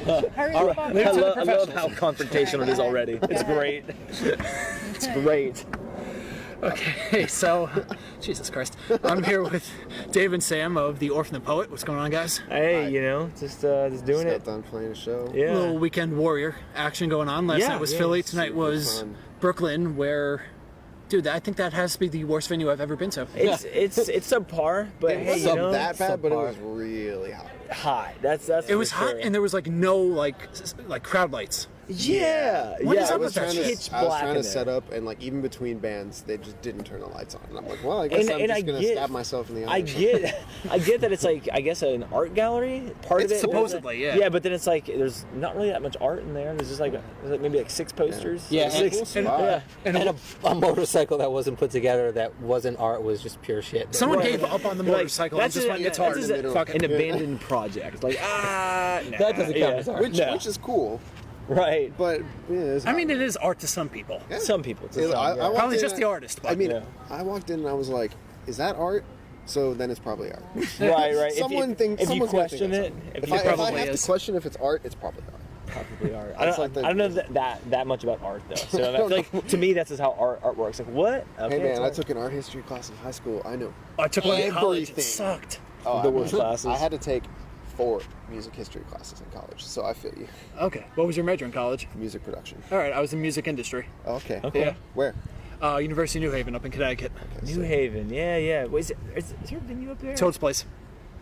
Hurry up. I love how confrontational it is already. It's great. It's great. Okay, so, Jesus Christ. I'm here with Dave and Sam of the Orphan The Poet. What's going on, guys? Hey, you know, just doing it. Got done playing a show. Yeah. A little weekend warrior action going on. Last night was Philly. Tonight was fun. Brooklyn, where, dude, I think that has to be the worst venue I've ever been to. It's subpar, but It hey, wasn't you know, that bad, but it subpar. was really hot. Hot. That's It was for hot, sure. and there was like no like crowd lights. Yeah. What is yeah. up I with was that trying shit? Pitch to, I was black trying in to there. set up, and like even between bands, they just didn't turn the lights on. And I'm like, well, I guess And I'm just I gonna get- stab myself in the eye. I get that it's like, I guess, an art gallery part It's of it. supposedly, yeah. Yeah, but then it's like there's not really that much art in there. There's just like maybe like 6 posters. Yeah, Six. cool spot. Yeah. And a motorcycle that wasn't put together, that wasn't art, was just pure shit. Someone Right. gave up on the Like, motorcycle and just went guitar. that's Fuck it. an abandoned project. Like, nah. That doesn't count as art. Which is cool, Right. but yeah, it's I mean, it is art to some people. Yeah. Some people. I walked Probably in, just the artist. But I mean, Yeah. I walked in and I was like, is that art? So then it's probably art. Right. Someone thinks if you someone's gonna question think it, that's if art. you If I probably have is. to question if it's art, it's probably art. probably are. It's I like the- don't know that much about art though. So I feel like to me that's just how art works. Like what? Okay, Hey man, it's I art. took an art history class in high school. I know I took one in college. It everything. sucked. The worst classes. I had to take 4 music history classes in college, so I feel you. Okay. What was your major in college? Music production. All right, I was in music industry. Okay. Okay. Where? University of New Haven up in Connecticut. New Haven. Yeah. Wait, is there a venue up there? Toad's Place.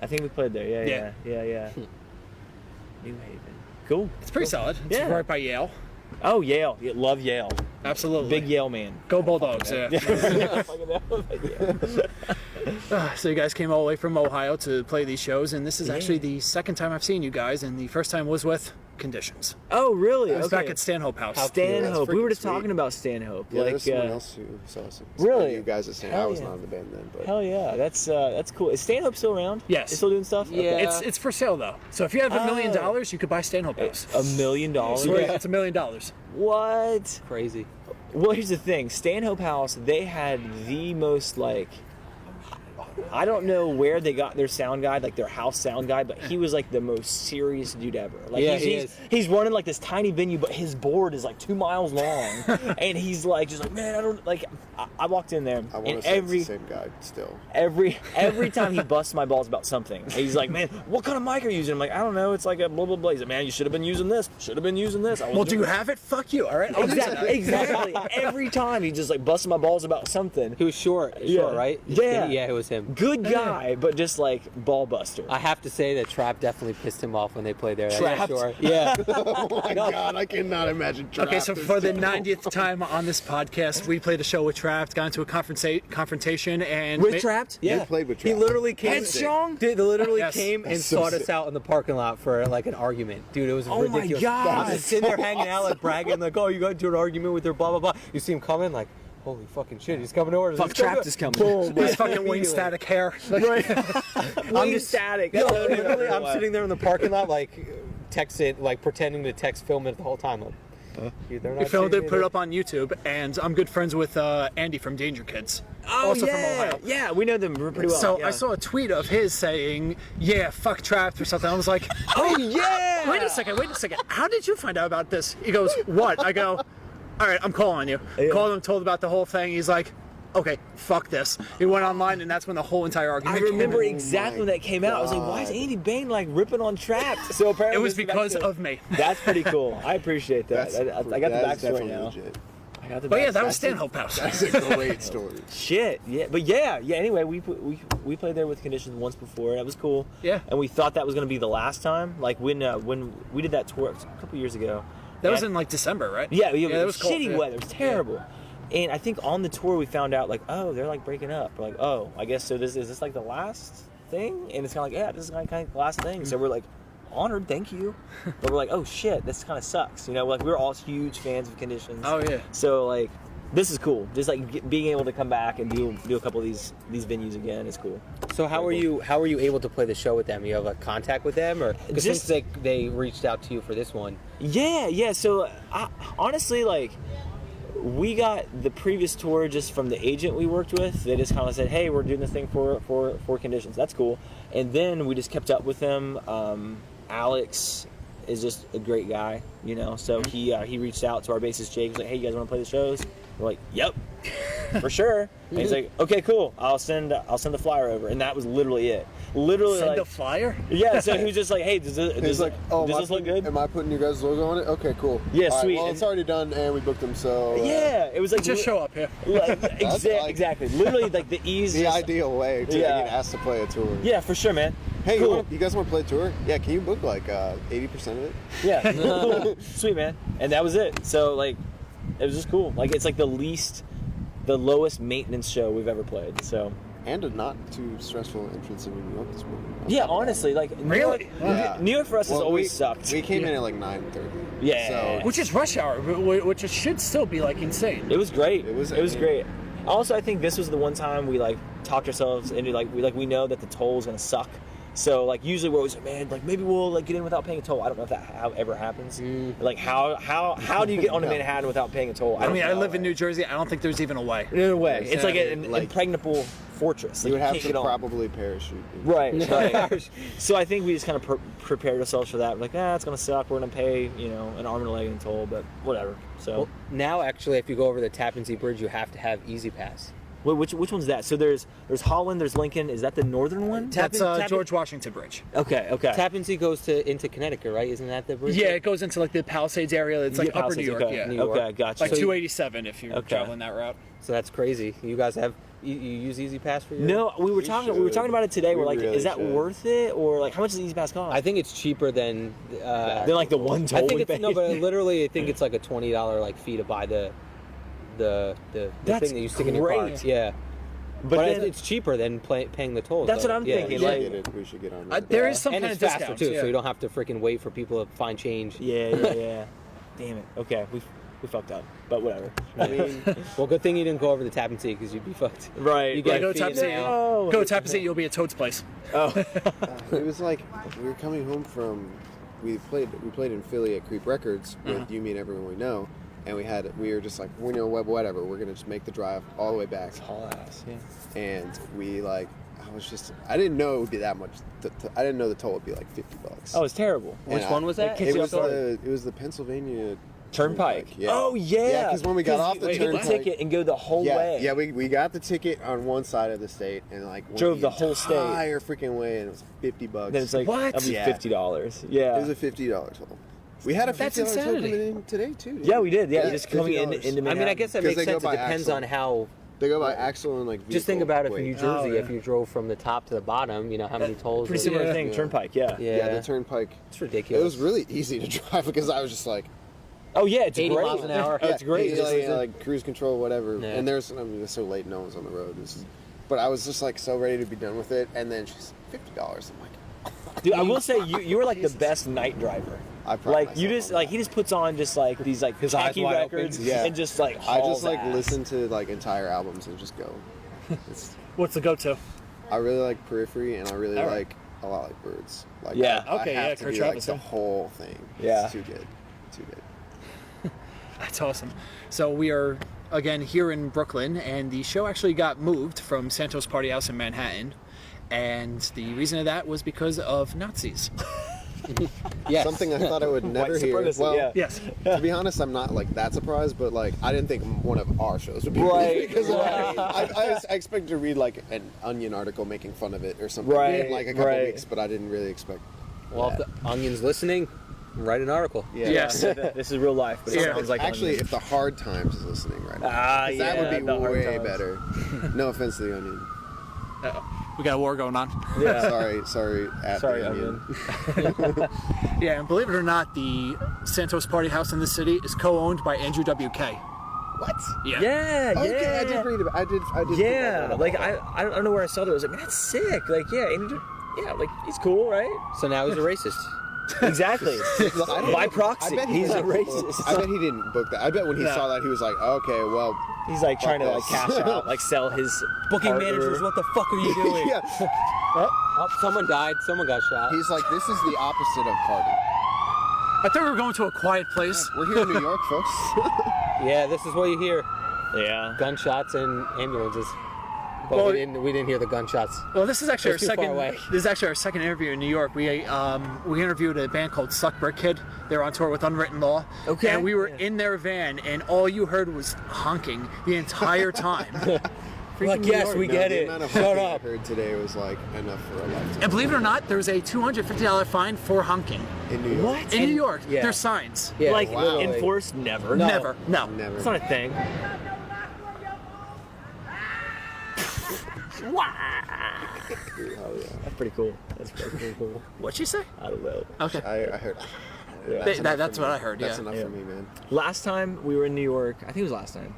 I think we played there. Yeah. New Haven. Cool. It's pretty solid. It's Yeah. right by Yale. Oh, Yale. Yeah, love Yale. Absolutely. Big Yale man. Go Bulldogs, yeah. So you guys came all the way from Ohio to play these shows, and this is actually the second time I've seen you guys, and the first time was with Conditions. Oh, really? I was Okay. back at Stanhope House. Stanhope. That's We were just freaking sweet. talking about Stanhope. Yeah, like, there's someone else who saw us. Really? You guys at Stanhope. I Hell was yeah. not in the band then, but hell yeah, that's cool. Is Stanhope still around? Yes. You still doing stuff? Yeah. Okay. It's for sale though. So if you have $1 million, you could buy Stanhope House. $1 million. It's $1 million. What? Crazy. Well, here's the thing. Stanhope House, they had the most, like, I don't know where they got their sound guy, like their house sound guy, but he was like the most serious dude ever. Like Yeah, he's running like this tiny venue, but his board is like 2 miles long, and he's like just like, man, I don't like. I walked in there, I want and to say it's the same guy still. every time he busts my balls about something, he's like, man, what kind of mic are you using? I'm like, I don't know, it's like a blah blah blah. He's like, man, you should have been using this. Should have been using this. I was Well, do doing you have it? Fuck you, all right? I'll use it. Exactly. Every time he just like busted my balls about something. He was short, right? Yeah. Yeah, it was him. Good guy, but just like ball buster. I have to say that Trap definitely pissed him off when they played there. That's Trapped? for sure. Yeah. Oh my god, I cannot imagine. Okay, so Trapped for is the terrible. 90th time on this podcast, we played a show with Trapped, got into a confrontation, and With Trapped? They Yeah. played with He Trapped. literally came. Headstrong? Dude, they literally Yes. came and That's so sought us sick. out in the parking lot for like an argument. Dude, it was Oh my ridiculous. God. I was just sitting there hanging out, like bragging, like, "Oh, you got into an argument with her, blah blah blah." You see him coming, like, "Holy fucking shit, he's coming over." Fuck, Trapped is coming. Boom! his fucking Wayne Static hair. I'm just static. No, literally, I'm sitting there in the parking lot, like texting, like pretending to text, film it the whole time. Like, dude, they're We not filmed seeing it, me. put it up on YouTube, and I'm good friends with Andy from Danger Kids. Oh, also yeah. from Ohio. Yeah, we know them pretty well. So yeah. I saw a tweet of his saying, yeah, fuck Trapped or something. I was like, Oh yeah. wait a second. How did you find out about this? He goes, what? I go, all right, I'm calling you. Called him, told about the whole thing. He's like, okay, fuck this. He went online, and that's when the whole entire I argument remember came. exactly when that came out. I was like, why is Andy Bain like ripping on Trapped? So apparently It was this is because actually- of me. That's pretty cool. I appreciate that. I got the that is backstory definitely now. legit. I got the But yeah, backstory. that was Stanhope House. That's a great story. Shit, yeah, but yeah. Anyway, we played there with Conditions once before. That was cool. Yeah. And we thought that was going to be the last time. Like when we did that tour a couple years ago. That was And- in like December, right? yeah, it that was cold, shitty yeah. weather. It was terrible. And I think on the tour we found out like, oh, they're like breaking up. We're like, oh, I guess so. Is this like the last thing? And it's kind of like, yeah, this is kind of the last thing. So we're like, honored, thank you. But we're like, oh shit, this kind of sucks. You know, like we're all huge fans of Conditions. Oh yeah. So like, this is cool. Just like being able to come back and do a couple of these venues again is cool. So how were you able to play the show with them? You have a contact with them, or because Just- since they reached out to you for this one? Yeah. So honestly, like, we got the previous tour just from the agent we worked with. They just kind of said, hey, we're doing this thing for Conditions. That's cool. And then we just kept up with them. Alex is just a great guy, you know. So he reached out to our bassist Jake. He's like, "Hey, you guys want to play the shows?" We're like, "Yep, for sure." And he's like, "Okay, cool. I'll send the flyer over." And that was literally it. Literally, Send like, a flyer? yeah. So he was just like, "Hey, does He's like, oh, this look good?" Am I putting your guys' logo on it? Okay, cool. Yeah, All right, sweet. well, it's already done, and we booked them, so... Yeah, it was like Just show up here. like, That's like- exactly. Literally, like the the easiest. ideal way to Yeah. get asked to play a tour. Yeah, for sure, man. Hey, cool. you guys want to play a tour? Yeah, can you book like 80% of it? Yeah, cool. Sweet, man. And that was it. So like, it was just cool. Like it's like the lowest maintenance show we've ever played. So And a not too stressful entrance into New York this morning. yeah, honestly, like Really? New York for us has always we sucked. We came in at like 9:30. Yeah. So Which is rush hour, which should still be like insane. It was great. It was great. Also, I think this was the one time we like talked ourselves into like we know that the toll is gonna suck. So like usually we're always like, man, like maybe we'll like get in without paying a toll. I don't know if that ever happens. Like how do you get onto Manhattan without paying a toll? I mean, I know. live in New Jersey. I don't think there's even a way. No way. It's like an Like- impregnable fortress. Like, you would have can't to get on. probably parachute. Right. So I think we just kind of prepared ourselves for that. We're like, it's gonna suck. We're gonna pay, an arm and a leg in toll, but whatever. So Well, now actually, if you go over the Tappan Zee Bridge, you have to have Easy Pass. which one's that? So there's Holland, there's Lincoln. Is that the northern one? That's Tappan- George Washington Bridge. Okay. Tappan Zee goes into Connecticut, right? Isn't that the bridge? Yeah, it goes into like the Palisades area. It's like Yeah, Upper New Palisades, York. okay. Yeah, New York. Okay, gotcha. like So- 287 if you're Okay. traveling that route. So that's crazy. You guys have you use Easy Pass for your? No, we were should. talking about it today. We We're like, really is that should. worth it, or like how much does Easy Pass cost? I think it's cheaper than. Than like the one toll I think we it's paid. no, but literally, I think it's like a $20 like fee to buy the That's thing that you stick in your car. great. Yeah, but but then, it's cheaper than paying the toll. That's what I'm thinking, We should get on Yeah. that. There is some and kind it's of faster discount too, so you don't have to freaking wait for people to find change. yeah. Damn it. Okay, we fucked up, but whatever. I mean, Well, good thing you didn't go over the Tappan Zee because you'd be fucked. Right. You Yeah, get go a to fee Tappan Zee. now. No. Go to Tappan Zee, you'll be at Toad's place. it was like we were coming home from. We played in Philly at Creep Records with you, me, and everyone we know, and we were just like, whatever. We're gonna just make the drive all the way back. Haul ass. Yeah. And we like, I didn't know it would be that much. I didn't know the toll would be like $50. Oh, it's terrible. Which one was that? It was the Pennsylvania Turnpike. Yeah. Oh yeah. Yeah, because when we got off the you get the Turnpike, ticket and go the whole way. Yeah, we got the ticket on one side of the state and like went Drove the whole state. entire freaking way, and it was $50. Then it's like What? that'll be Yeah. $50. Yeah. It was a $50 toll. We had a That's $50 toll insanity. coming in today too. didn't Yeah, we did. Yeah, Yeah, just coming into $50. Manhattan. I mean, I guess that 'Cause makes they go sense. It by depends axle. on how. They go by axle and like. Just think vehicle about it for weight. New Jersey. yeah. If you drove from the top to the bottom, how many tolls? Pretty are- similar Yeah. thing. Yeah. Turnpike. Yeah. Yeah, the Turnpike. It's It ridiculous. was really easy to drive because I was just like, Oh yeah, it's 80 great. miles an hour. Oh, it's great. easy, like cruise control, whatever. Yeah. And it's so late, no one's on the road. But I was just like so ready to be done with it, and then she's $50. I'm like, Dude, I will say you were like the best night driver. I pride Like you myself just on like that. he just puts on just like these like His eyes tacky wide records open. Yeah. and just like I hauls just like ass. listen to like entire albums and just go. What's the go-to? I really like Periphery, and I really All right. like A Lot Like Birds. Like, Yeah. I Okay, have yeah, to Kurt be Travis, like yeah. the whole thing. Yeah. It's too good. That's awesome. So we are again here in Brooklyn, and the show actually got moved from Santos Party House in Manhattan, and the reason of that was because of Nazis. Yes. Something I thought I would never hear. supremacy, Well, yeah. Yes. to be honest, I'm not like that surprised, but like I didn't think one of our shows would be Right, because right. I expected to read like an Onion article making fun of it or something Right, in like a couple right. weeks, but I didn't really expect. Well, if that. the Onion's listening, write an article. Yeah. Yes. This is real life, but it Yeah. sounds like Actually, if the Hard Times is listening right now, Ah, 'cause that yeah, would be the Hard way Times. better. No offense to the Onion. We got a war going on. yeah. Sorry, at Sorry, the Onion. Onion. Yeah, and believe it or not, the Santos Party House in the city is co-owned by Andrew WK. What? Yeah. Yeah, Okay, yeah. I did read about. I did. Yeah, like I don't know where I saw that. I was like, man, that's sick. Like, yeah, like he's cool, right? So now he's a racist. Exactly. By proxy, he's a didn't- racist. I bet he didn't book that. I bet when he saw that, he was like, okay, well. He's like trying to like this. cash out, like sell his Booking partner. managers, what the fuck are you doing? Yeah. Oh, someone died. Someone got shot. He's like, this is the opposite of party. I thought we were going to a quiet place. We're here in New York, folks. Yeah, this is what you hear: Yeah. gunshots and ambulances. but Well, we didn't hear the gunshots. Well, this is actually our It was too far second. away. This is actually our second interview in New York. We interviewed a band called Suck Brick Kid. They were on tour with Unwritten Law. Okay. And we were in their van, and all you heard was honking the entire time. Like, yes, we get the it. amount of Shut honking up. I heard today was like enough for a lifetime. And believe it or not, there was a $250 fine for honking In New York. What? in New York. yeah. There's signs. Yeah, Like literally. enforced? Never. No. Never. No. Never. It's not a thing. Dude, hell yeah. That's pretty cool. That's pretty cool. What'd she say? I don't know. Okay. I heard. Yeah. That's what I heard. That's Yeah. enough for me, man. Last time we were in New York, I think it was last time.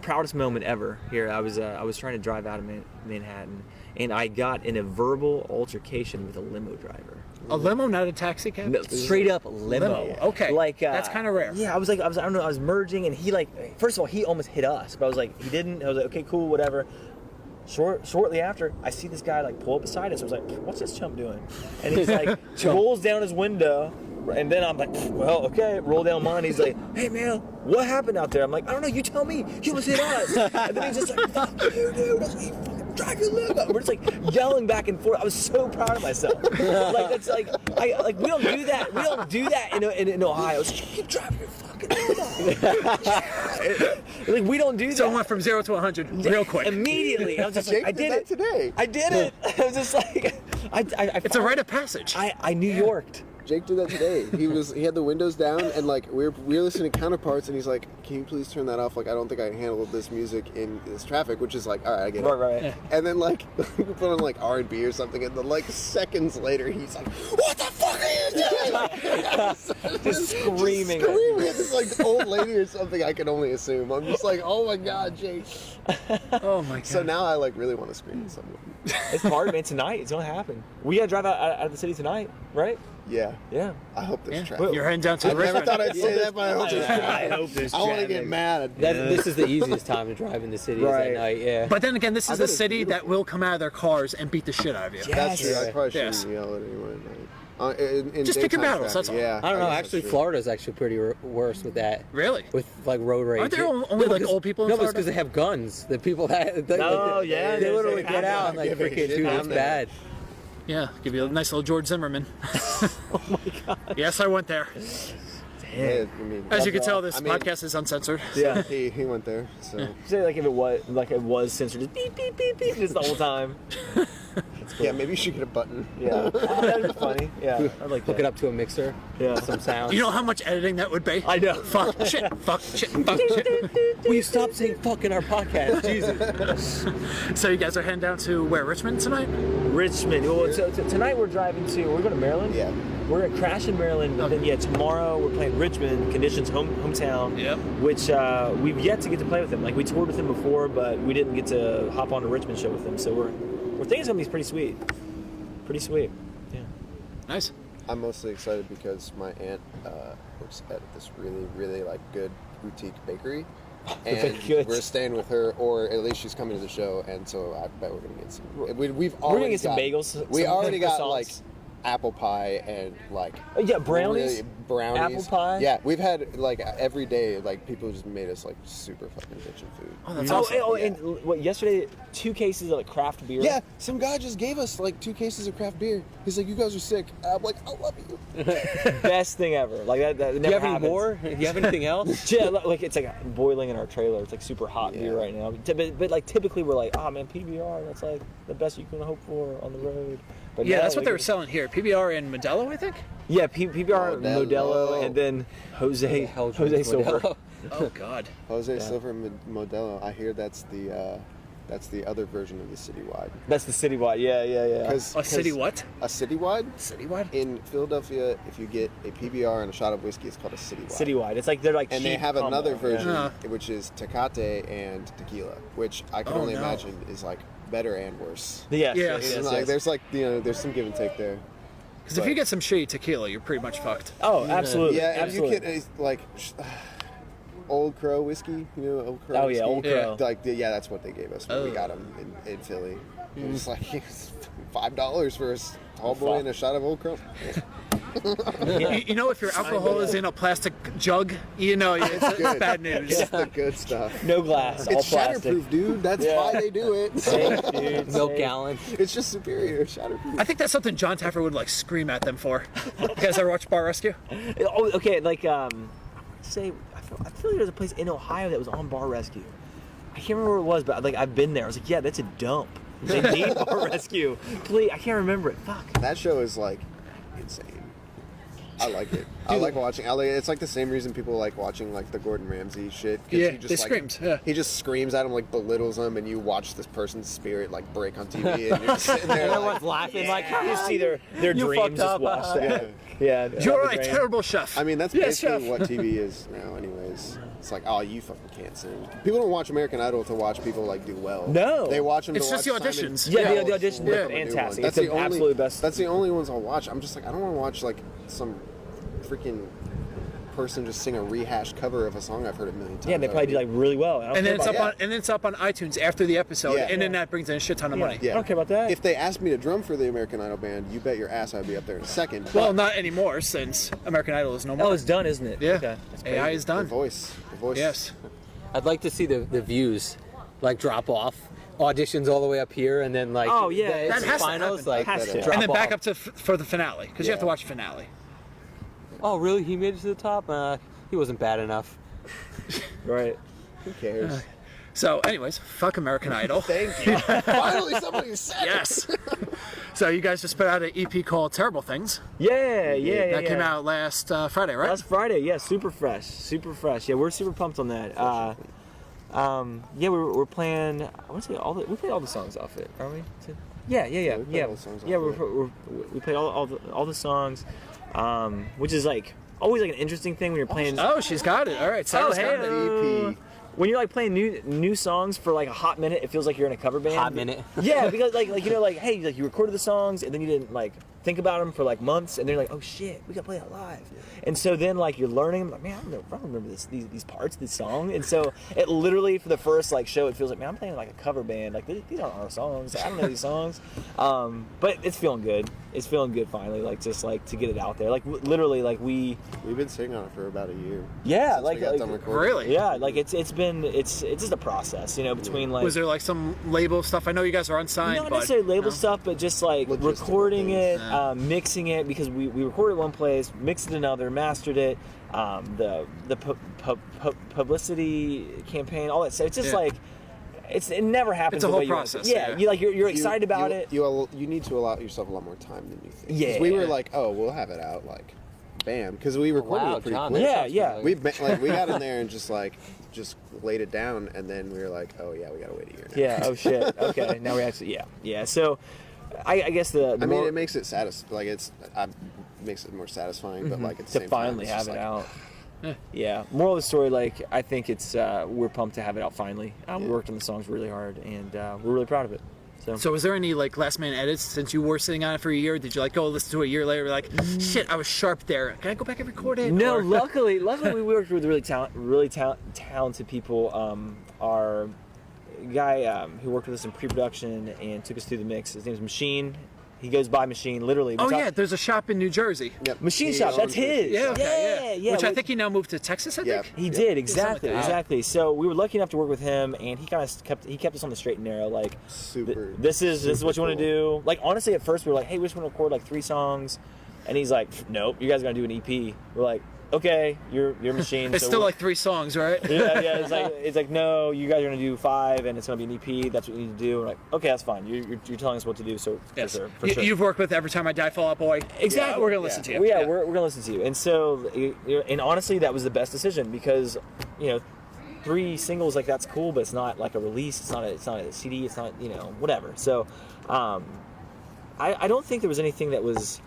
Proudest moment ever here. I was trying to drive out of Manhattan, and I got in a verbal altercation with a limo driver. A limo, not a taxi cab. No, straight up limo. Okay. Like That's kinda rare. Yeah, I don't know. I was merging, and he first of all, he almost hit us, but I was like, he didn't. I was like, okay, cool, whatever. Shortly after, I see this guy pull up beside us. I was like, what's this chump doing? And he's like, rolls down his window. And then I'm like, well, okay, roll down mine. He's like, hey, man, what happened out there? I'm like, I don't know, you tell me. You almost hit us. And then he's just like, fuck you, dude. I was like, you fucking drive your limo. We're just yelling back and forth. I was so proud of myself. That's we don't do that. We don't do that in Ohio. It's keep driving your fucking limo. We don't do that. So it went from 0 to 100 real quick. Immediately. I was just Jake I did that it today. I did it. I was just like, It's a rite of passage. I New Yorked. Jake did that today. He had the windows down and we were listening to Counterparts and he's like, "Can you please turn that off? Like I don't think I can handle this music in this traffic," which is like, all right, I get it. Right. Yeah. And then we put on R&B or something, and then seconds later he's like, "What the fuck are you doing?" Just screaming. Screaming at this old lady or something. I can only assume. I'm just like, oh my god, Jake. Oh my god. So now I really want to scream at someone. It's hard, man. Tonight, it's gonna happen. We gotta drive out of the city tonight, right? Yeah. Yeah. I hope there's Yeah. traffic. You're heading down to I never Richmond. thought I'd say that, but I hope there's traffic. I hope there's I want to traffic. get mad. This is the easiest time to drive in the city is Right. at night. Yeah. But then again, this I is bet the it's city that beautiful. will come out of their cars and beat the shit out of you. Yeah. That's true. I Yes. probably shouldn't Yes. yell at anyone at night. In Just pick your daytime battles, traffic, that's all. Yeah. I don't know. guess Actually, that's true. Florida's actually pretty worse with that. Really? With road rage. Aren't there only because- old people in No, but Florida? it's because they have guns. The people that No, yeah, they they literally have get them. out and Give it freaking shit dude, down it's there. bad. Yeah. Give you a nice little George Zimmerman. Oh my god. Yes, I went there. Yeah, I mean, As you can tell, this I mean- podcast is uncensored. Yeah. he went there. So Say if it was censored, just beep beep beep beep just the whole time. yeah, maybe you should get a button. Yeah. That'd be funny. Yeah. I'd like Hook that. it up to a mixer. Yeah. Some sounds. You know how much editing that would be? I know. Fuck shit. Fuck shit. Fuck shit. Will you stop saying fuck in our podcast? Jesus. So you guys are heading down to where? Richmond tonight? Richmond. Well, so tonight we're driving to. We're going to Maryland. Yeah. We're gonna crash in Maryland, but then tomorrow we're playing Richmond, Conditions hometown. Yep. Which we've yet to get to play with him. We toured with him before, but we didn't get to hop on a Richmond show with him. So we're thinking it's gonna be pretty sweet. Pretty sweet. Yeah. Nice. I'm mostly excited because my aunt works at this really, really good boutique bakery, and Good. we're staying with her, or at least she's coming to the show, and so I bet we're gonna get some. We've We're gonna already get some got- bagels. We some already got croissants. apple pie and Yeah, brownies. really brownies, Apple pie? Yeah, we've had every day people just made us super fucking rich in food. Oh, that's Oh, awesome. yeah. And what, yesterday 2 cases of craft beer. Yeah, some guy just gave us 2 cases of craft beer. He's like, "You guys are sick." I'm like, "I love you." Best thing ever. That Do never you have any happens. more? Do you have anything else? Yeah, it's boiling in our trailer. It's super hot beer Yeah. right now. But typically we're oh man, PBR. That's the best you can hope for on the road. But Yeah, now, that's what they were selling here. PBR and Modelo, I think. Yeah, PBR, Modelo. Modelo, and then Jose Silver. Silver. Oh God. Jose Silver Modelo. I hear that's the other version of the citywide. That's the citywide. Yeah. A city what? A citywide? Citywide? In Philadelphia, if you get a PBR and a shot of whiskey, it's called a citywide. Citywide. It's they're And they cheap have combo. another version, Yeah. which is Tecate and tequila, which I can Oh, only no. imagine is better and worse. Yes. Yes. And, there's there's some give and take there. Because if you get some shitty tequila, you're pretty much fucked. Oh, absolutely. Yeah, and absolutely. you get Old Crow whiskey, Old Crow. Oh, yeah, whiskey? Old Crow. Yeah, that's what they gave us when we Oh. got them in Philly. It was $5 for a tall boy and a shot of Old Crow. You know, if your alcohol is in a plastic jug, you know it's bad news. It's the good stuff. No glass, all It's plastic. shatterproof, dude. That's Yeah. why they do it. Safe, dude. Milk safe. gallon. It's just superior. Shatterproof. I think that's something John Taffer would like scream at them for. You guys ever watch Bar Rescue? Oh, okay. Like, say, I feel like there's a place in Ohio that was on Bar Rescue. I can't remember where it was, but like I've been there. I was like, yeah, that's a dump. They need Bar Rescue. Please, I can't remember it. Fuck. That show is like insane. I like it. I like watching. It's like the same reason people like watching like the Gordon Ramsay shit. 'Cause Yeah, he just, they like, screams, yeah. He just screams at him, like belittles him, and you watch this person's spirit like break on TV, and you're just sitting there like, Everyone's laughing like, You just see their You dreams fucked just up. washed out. yeah. Yeah. You're the a dream. terrible chef. I mean, that's Yes, basically chef. what TV is now, anyways. It's like, oh, you fucking can't sing. People don't watch American Idol to watch people like do well. No. They watch them. It's to just watch the auditions. Simon Yeah, the Cowell's auditions rip are up a new one. fantastic. That's It's the the absolute best. That's the only ones I'll watch. I'm just like, I don't want to watch like some freaking person just sing a rehashed cover of a song I've heard a million times. Yeah, and they probably do like really well. I don't and then care it's about up on and then it's up on iTunes after the episode, Yeah. and then that brings in a shit ton of money. I don't care about that. If they asked me to drum for the American Idol band, you bet your ass I'd be up there in a second. Well, But not anymore since American Idol is no more. Oh, it's done, isn't it? yeah, Okay. That's crazy. AI is the done. voice. Yes. I'd like to see the views like drop off. Auditions all the way up here, and then like Oh, yeah, the that has to finals happen. like Has to. drop And then back off. up to for the finale because you have to watch the finale. Oh, really? He made it to the top? He wasn't bad enough. Right. Who cares? So, anyways, fuck American Idol. Thank you. Finally, somebody said it. Yes. So you guys just put out an EP called Terrible Things. Yeah. That came out last Friday, right? Last Friday, yeah, super fresh. Yeah, we're super pumped on that. Yeah, we're playing. I want to say we played all the songs off it, aren't we? Yeah. we played all the songs Yeah, off we played all the songs, which is like always like an interesting thing when you're playing. Oh, she's got it. All right. Sarah's hey. got it. EP. When you're like playing new songs for like a hot minute, it feels like you're in a cover band. Hot minute. Yeah, because like you know, like hey, like you recorded the songs and then you didn't like think about them for like months, and then you're like, oh shit, we gotta play that live. And so then like you're learning, I'm like, man, I don't remember these parts of this song. And so it literally for the first like show, it feels like, man, I'm playing like a cover band. Like these aren't our songs. I don't know these songs. But it's feeling good. It's feeling good finally. Like just like to get it out there. Like literally like we've been singing on it for about a year. yeah Since like, we got like done recording. Really? yeah like it's just a process, you know, between like Was there like some label stuff? I know you guys are unsigned. not but, necessarily label no. stuff, but just like Logistical recording it, things. mixing it, because we recorded one place, mixed it another, mastered it, the publicity campaign, all that stuff. It's just Yeah. like it never happens. It's a the whole way you want it to. process, Yeah, yeah. you like you're excited about it. You need to allow yourself a lot more time than you think. 'Cause Yeah. we were like, oh, we'll have it out like, bam, because we recorded Wow, it pretty John, quick. that Yeah, sounds yeah. familiar. We got in there and just laid it down, and then we were like, oh yeah, we gotta wait a year now. Yeah. Oh shit. Okay. Now we actually. Yeah. So, I guess the I mean, more, it makes it makes it more satisfying, but like at the to same finally time, it's have just it like, out. Yeah. Moral of the story, like I think it's we're pumped to have it out finally. We worked on the songs really hard, and we're really proud of it. So was there any like last minute edits since you were sitting on it for a year? Did you like go listen to it a year later? Like, shit, I was sharp there. Can I go back and record it? No, Or- luckily we worked with really talented people. Our guy who worked with us in pre-production and took us through the mix, his name's Machine. He goes by Machine, literally. Oh yeah, there's a shop in New Jersey. Yep. Machine He Shop. That's owns it. his. Yeah, okay, yeah. Which I we- think he now moved to Texas. I Yeah. think. He Yep. did exactly. like that. So we were lucky enough to work with him, and he kind of kept us on the straight and narrow. Like, Super. this is what you want to cool. do. Like, honestly, at first we were like, hey, we just want to record like 3 songs, and he's like, nope, you guys are gonna do an EP. We're like, okay, you're Machine. It's so still we're- like 3 songs, right? yeah. It's like no, you guys are gonna do 5, and it's gonna be an EP. That's what you need to do. We're like, okay, that's fine. You're telling us what to do. So Yes. for sure. You've worked with Every Time I Die, Fall Out Boy. Exactly. Yeah, we're gonna listen to you. Yeah, we're gonna listen to you. And so, and honestly, that was the best decision because, 3 singles like that's cool, but it's not like a release. It's not a CD. It's not whatever. So, I don't think there was anything that was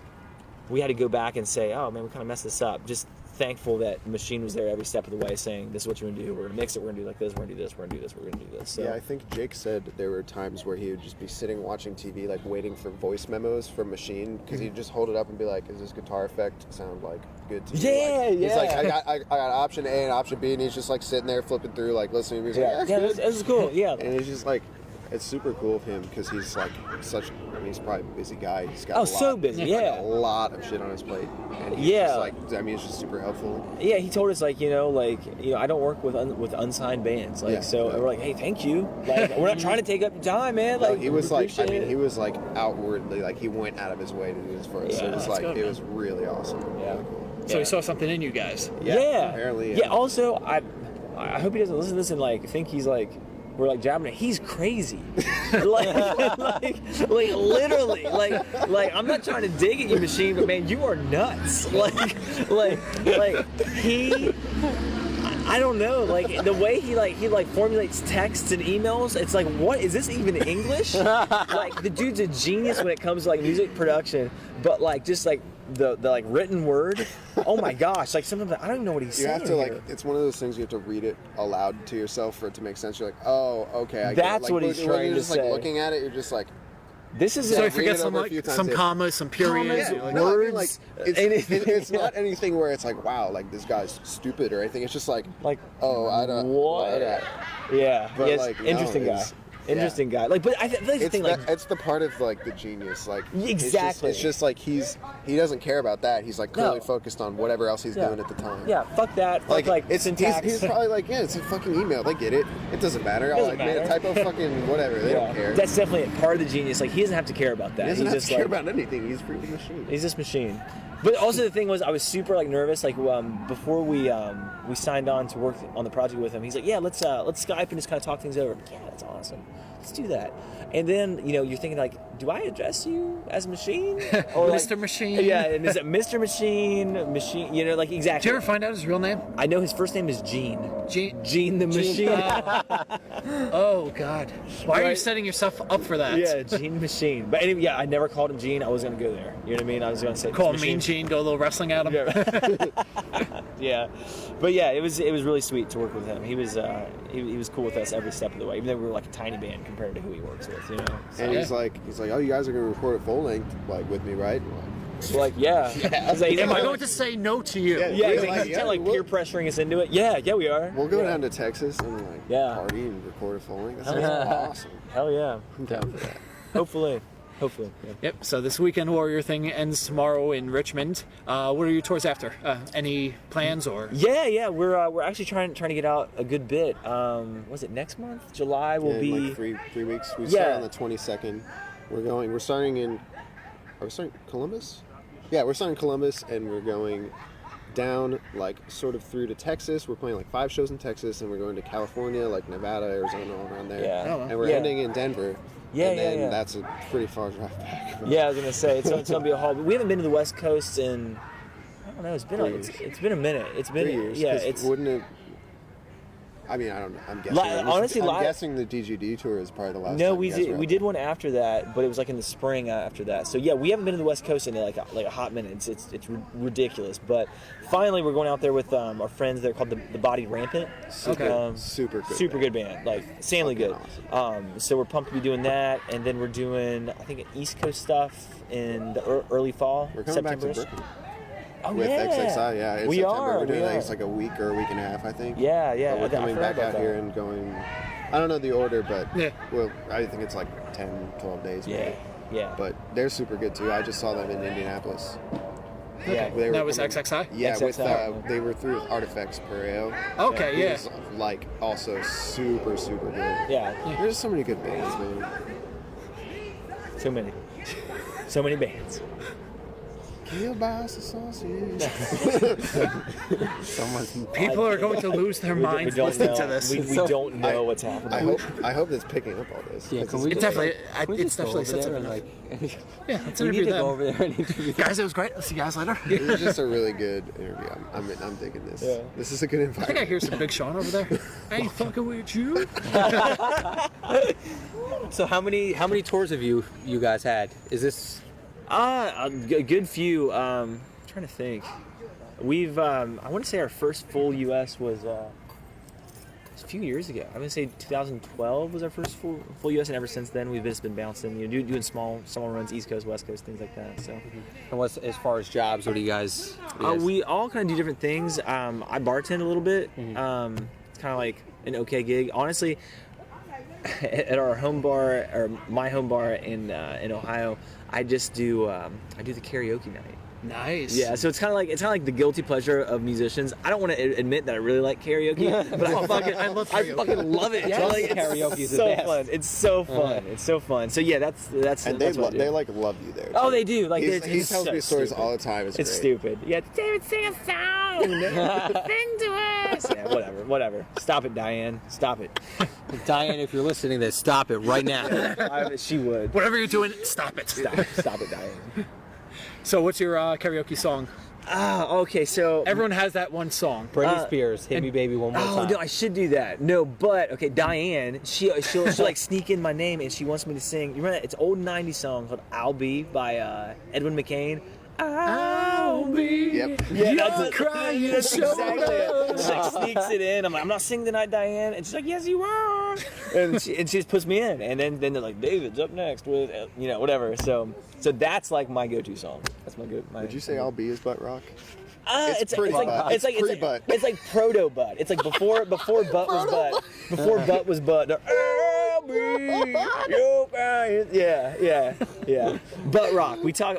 we had to go back and say, oh man, we kind of messed this up. Just thankful that Machine was there every step of the way, saying this is what you're gonna do. We're gonna mix it. We're gonna do like this. We're gonna do this. We're gonna do this. We're gonna do this. So. Yeah, I think Jake said there were times where he would just be sitting watching TV, like waiting for voice memos from Machine, because he'd just hold it up and be like, "Is this guitar effect sound like good to you?" Yeah, Like, He's like, yeah. I got option A and option B, and he's just like sitting there flipping through, like listening. He's like, Yeah, "That's good." this is cool. Yeah. And he's just like, it's super cool of him because he's like such. I mean, he's probably a busy guy. He's got so busy, yeah. a lot of shit on his plate. And he's Yeah. just like, I mean, it's just super helpful. Yeah, he told us I don't work with unsigned bands, Yeah, so yeah. we're like, hey, thank you. Like, we're not trying to take up your time, man. No, Like, he was like, I appreciate mean, it. he was like outwardly, like he went out of his way to do this for us. So Yeah, it was that's like, good, it man. was really awesome. Yeah. Really cool. So he saw something in you guys. Yeah. Apparently. Yeah. Also, I hope he doesn't listen to this and like think he's like we're like jabbing it. He's crazy. like literally. Like I'm not trying to dig at you, Machine, but man, you are nuts. Like he. I don't know, like the way he formulates texts and emails. It's like, what is this even English? Like the dude's a genius when it comes to like music production, but like just like the like written word. Oh my gosh! Like sometimes I don't even know what he's You saying. have to like, here. it's one of those things you have to read it aloud to yourself for it to make sense. You're like, oh, okay, I That's get it. what Like, he's when trying you're to just like say. looking at it, you're just like, This is So Yeah, he read forgets it some over a few like times, some yeah. commas, some periods. Commas, you're like, no, I mean, like words, it's anything. not anything where it's like, wow, like this guy's stupid or anything. It's just like, like oh, I don't. what? Yeah, But, yes, like, no, interesting guy. it's- Interesting guy. Like, but I think the It's thing, like, it's the part of like the genius, like Exactly. It's just like he doesn't care about that. He's like clearly No. focused on whatever else he's Yeah. doing at the time. yeah, fuck that. Fuck like it's syntax. he's probably like, yeah, it's a fucking email. They get it. It doesn't matter. Doesn't I made a matter. typo, fucking whatever. They don't care. That's definitely part of the genius. Like, he doesn't have to care about that. He doesn't He's have just to care like, about anything. He's a freaking machine. he's this machine. But also the thing was, I was super like nervous. Like before we signed on to work on the project with him, he's like, yeah, let's Skype and just kind of talk things over. Yeah, that's awesome. Let's do that. And then you're thinking like, do I address you as Machine or like, Mr. Machine? Yeah, and is it Mr. Machine? Machine? Like Did exactly. you ever find out his real name? I know his first name is Gene. Gene the Machine. Oh God! Why are you Right. setting yourself up for that? Yeah, Gene Machine. But anyway, yeah, I never called him Gene. I was gonna go there. You know what I mean? I was gonna say Call him Machine. Mean Gene. Go a little wrestling at him. Yeah. Yeah, but yeah, it was really sweet to work with him. He was he was cool with us every step of the way, even though we were like a tiny band compared to who he works with. So, And he's like, oh, you guys are gonna record it full length, like with me, right? we're like, yeah. I was like, Am I going to say no to you? Yeah. Yeah, We're he's like, like, yeah, kind of like we'll- peer pressuring us into it. Yeah, we are. We'll go Yeah. down to Texas and like Yeah. party and record it full length. That sounds awesome. Hell yeah. I'm down for that. Hopefully. Yeah. Yep. So this Weekend Warrior thing ends tomorrow in Richmond. What are your tours after? Any plans or? Yeah. We're actually trying to get out a good bit. Was it next month? July will Yeah, be. in like three weeks. We Yeah. start on the 22nd. We're starting in. Are we starting Columbus? Yeah, we're starting Columbus, and we're going down like sort of through to Texas. We're playing like 5 shows in Texas, and we're going to California, like Nevada, Arizona, all around there. Yeah. Oh, well. And we're Yeah. ending in Denver. Yeah, and then yeah. that's a pretty far drive back. Yeah, I was gonna say it's gonna be a haul. But we haven't been to the West Coast in I don't know. It's been 3 it's years. been a minute. It's been 3 years. yeah. 'cause It's wouldn't it? I mean, I don't know. I'm guessing. Honestly, I'm guessing the DGD tour is probably the last. no. time We you guys were did out we there. did one after that, but it was like in the spring after that. So yeah, we haven't been to the West Coast in like a hot minute. It's ridiculous. But finally, we're going out there with our friends. They're called the Body Rampant. Okay. Super good. Super good band, like insanely good. Fucking So we're pumped to be doing that, and then we're doing I think East Coast stuff in the early fall, We're coming back to September-ish. Brooklyn Oh with yeah, XXI. Yeah, in we September. are. We're doing we like are. it's like a week or a week and a half, I think. Yeah. But we're I coming forgot back about out that. here and going. I don't know the order, but Yeah. well, I think it's like 10, 12 days. Yeah, maybe. yeah. But they're super good too. I just saw them in Indianapolis. Yeah. They were That was coming- XXI? Yeah, with XXI. they were through with Artifacts Pereo. Okay, He yeah. was, like also super good. Yeah, There's so many good bands, man. so many bands. Can you buy us a sausage? Someone's. People are going to lose their minds don't listening know. to this. We don't know what's happening. I hope that's picking up all this. Yeah, 'cause can it's we It just, definitely, can we it's just go definitely over sensitive there and enough. like, Yeah, let's we need interview to them. go over there and interview them. Guys, it was great. I'll see you guys later. It was just a really good interview. I'm digging this. Yeah. This is a good I think I environment. hear some Big Sean over there. I ain't fucking with you. So how many tours have you guys had? Is this A good few. I'm trying to think. We've I want to say our first full U.S. was a few years ago. I'm gonna say 2012 was our first full U.S. and ever since then we've just been bouncing, doing small runs, East Coast, West Coast, things like that. So and what's as far as jobs? What do you guys? we all kind of do different things. I bartend a little bit. It's kind of like an okay gig. Honestly, at our home bar, or my home bar in Ohio, I just do I do the karaoke night. Nice. Yeah, so it's kind of like the guilty pleasure of musicians. I don't want to admit that I really like karaoke, but I fucking love it. Yes. So, like, Karaoke is it's the so best. fun. It's so fun. It's so fun. So yeah, that's And that's what I do. they like love you there. Oh, too. they do. Like he it's tells so me stories stupid. all the time. It's great. stupid. Yeah, David, sing a song. Sing to us. Yeah, whatever. Stop it, Diane. Stop it. Diane, if you're listening to this, stop it right now. She would. Whatever you're doing, stop it. Stop it, Diane. So what's your karaoke song? Okay, so Everyone has that one song. Britney Spears, Hit Me Baby One More oh Time. no, I should do that. No, but okay, Diane, she'll like sneak in my name and she wants me to sing. You remember that? It's an old '90s song called "I'll Be" by Edwin McCain. I'll be. Yep. Yeah, that's You're it. crying That's exactly shoulder. it. She like sneaks it in. I'm not singing tonight, Diane. And she's like, yes, you are. And she just puts me in. And then they're like, David's up next with, whatever. So that's like my go-to song. That's my go. Did you say "I'll be" is butt rock? It's pretty butt. it's like Pre-butt. it's like proto butt. It's like before butt was butt. Before butt was butt. I'll be your guy. Yeah. Butt rock. We had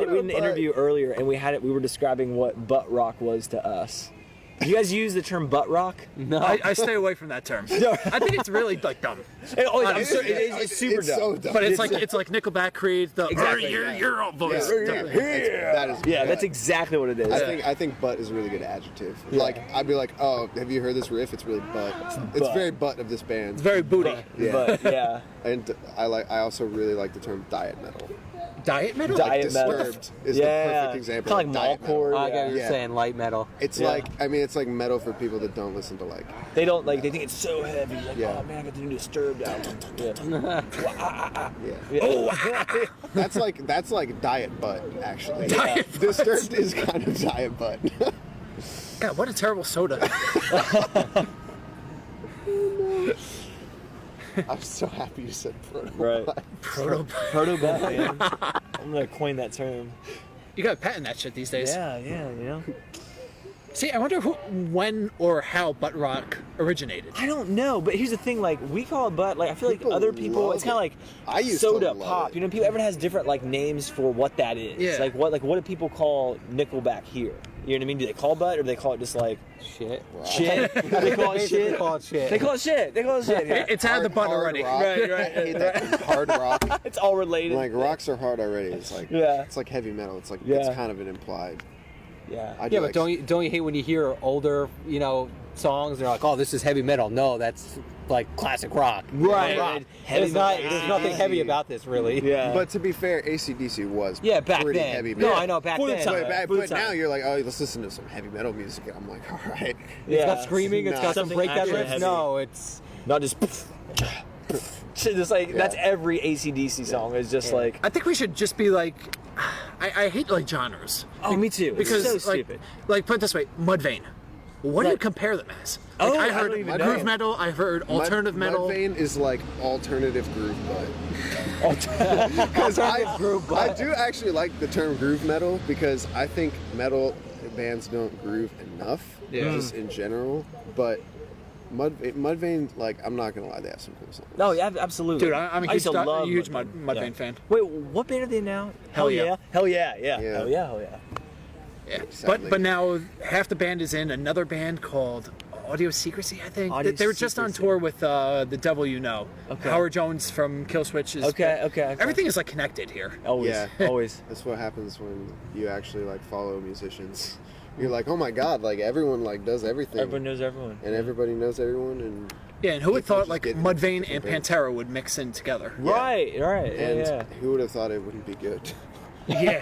an interview earlier, and we were describing what butt rock was to us. Do you guys use the term butt rock? No. I stay away from that term. I think it's really like dumb. It's super It's dumb. so dumb. But it's like Nickelback, Creed, the Exactly. your old voice. That is Yeah, that's exactly what it is. I think butt is a really good adjective. Like I'd be like, oh, have you heard this riff? It's really butt. It's butt. very butt of this band. It's very booty. Yeah. But yeah. And I also really like the term diet metal. Diet metal? Diet metal. Disturbed is the perfect example. Kind of like diet metal. Malcore. I get what you're Yeah. saying, light metal. It's Yeah. it's like metal for people that don't listen to like. They don't like. They think it's so heavy. Like, Yeah. oh man, I got the new Disturbed album. Yeah. Yeah. That's like diet butt actually. Disturbed is kind of diet butt. God, what a terrible soda. I'm so happy you said proto. Right. Proto. Butt, man. I'm gonna coin that term. You got to patent that shit these days. Yeah. See, I wonder when or how butt rock originated. I don't know, but here's the thing: like we call it butt. Like I feel like People other people, love it's kind of it. like I used soda to love pop. it. You know, people everyone has different like names for what that is. Yeah. Like what do people call Nickelback here? You know what I mean? Do they call butt or do they call it just like Shit. shit? They call it Basically shit. call it shit. They call it shit. Yeah. It's out of the butt Hard already. rock. Right. I hate that. Hard rock. It's all related. Like rocks are hard already. It's like Yeah. It's like heavy metal. It's like Yeah. it's kind of an implied. Yeah. I do Yeah, but like, don't you hate when you hear older, songs and they're like, oh, this is heavy metal? No, that's like classic rock. Right. Rock. Heavy There's metal. nothing heavy about this, really. Yeah. But to be fair, AC/DC was Yeah, back pretty then. heavy No, metal. I know back For the then. time. But now you're like, oh, let's listen to some heavy metal music. And I'm like, all right. It's got screaming. It's got some Something breakdown actually riffs. heavy. No, it's Not just. Just like that's every AC/DC song. Is just like. I think we should just be like, I hate like genres. Oh, me too. Because It's so stupid. like put it this way, Mudvayne. What do you Like- compare them as? Oh, Like, I I heard don't even groove know. metal. I heard alternative metal. Mudvayne is like alternative groove butt. Because I do actually like the term groove metal because I think metal bands don't groove enough, just in general. But Mudvayne, like, I'm not gonna lie, they have some cool songs. No, yeah, absolutely. Dude, I'm a I used to love huge Mudvayne. Mudvayne fan. Wait, what band are they now? Hell yeah. Hell yeah. Yeah. Hell yeah. Yeah. Sadly. But now half the band is in another band called Audio Secrecy, I think. Audio They were just on Secrecy. tour with The Devil You Know. Okay. Howard Jones from Killswitch is Okay. Everything is like connected here. Always. Yeah. Always. That's what happens when you actually like follow musicians. You're like, oh my god, like everyone like does everything, Everyone knows everyone. and everybody knows everyone, and Yeah, and who would People thought just like get Mudvayne different and bands. Pantera would mix in together? Right. and Yeah. who would have thought it wouldn't be good? Yeah.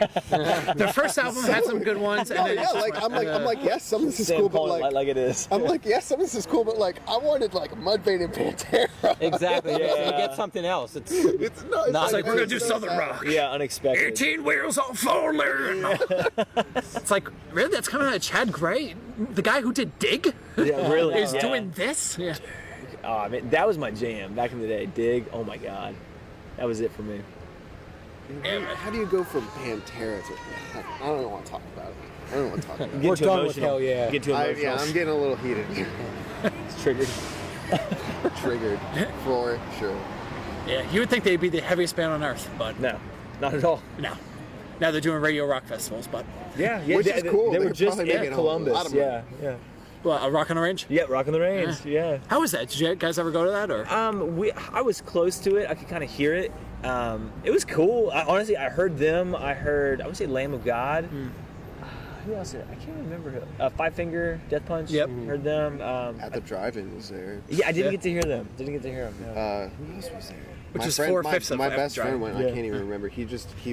The first album had some good ones, and Oh then yeah, it's just like I'm like yes, some of this is Sam cool, but calling it like it is. I'm like yes, some of this is cool, but like I wanted like Mudvayne and Pantera. exactly. Yeah. You get something else. It's It's not. Not it's like we're gonna do so Southern sad. rock. Yeah, unexpected. 18 wheels on four lane. It's like really, that's coming out of Chad Gray, the guy who did Dig, Yeah, really. is yeah. doing this. Yeah. Oh, man, that was my jam back in the day. Dig. Oh my god, that was it for me. How do you go from Pantera to? I don't want to talk about it. I don't want to talk about it. Get We're too done with emotional. Hell Yeah. Get too emotional. Yeah, I'm getting a little heated. It's triggered. Triggered for sure. Yeah, you would think they'd be the heaviest band on earth, but No, not at all. no. Now they're doing radio rock festivals, but Yeah, Which is cool. They were They're just probably in making a lot Columbus. of money. Yeah. well, a Rock on the Range. Yeah, Rock on the Range. Yeah. How was that? Did you guys ever go to that or? I was close to it. I could kind of hear it. It was cool. Honestly, I heard them. I would say Lamb of God. Who else? I can't remember. Five Finger Death Punch. Yep. Heard them. At the drive-in was there. Yeah, I didn't Yeah. get to hear them. No. Who else was there? Which My is friend- 4/5 of my that best friend drive-in. went. Yeah. I can't even remember. He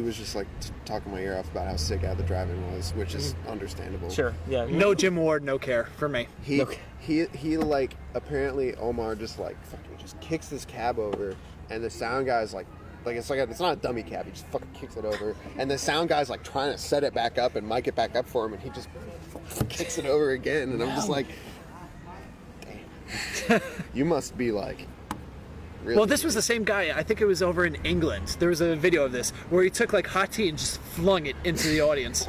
was just like talking my ear off about how sick At the Drive-In was, which is understandable. Sure. Yeah. No Jim Ward, no care for me. He like apparently Omar just like fucking just kicks this cab over, and the sound guy's like it's not a dummy cab. He just fucking kicks it over, and the sound guy's like trying to set it back up and mic it back up for him, and he just kicks it over again, and I'm just like, damn, you must be like. Really? Well, this was the same guy. I think it was over in England. There was a video of this where he took like hot tea and just flung it into the audience.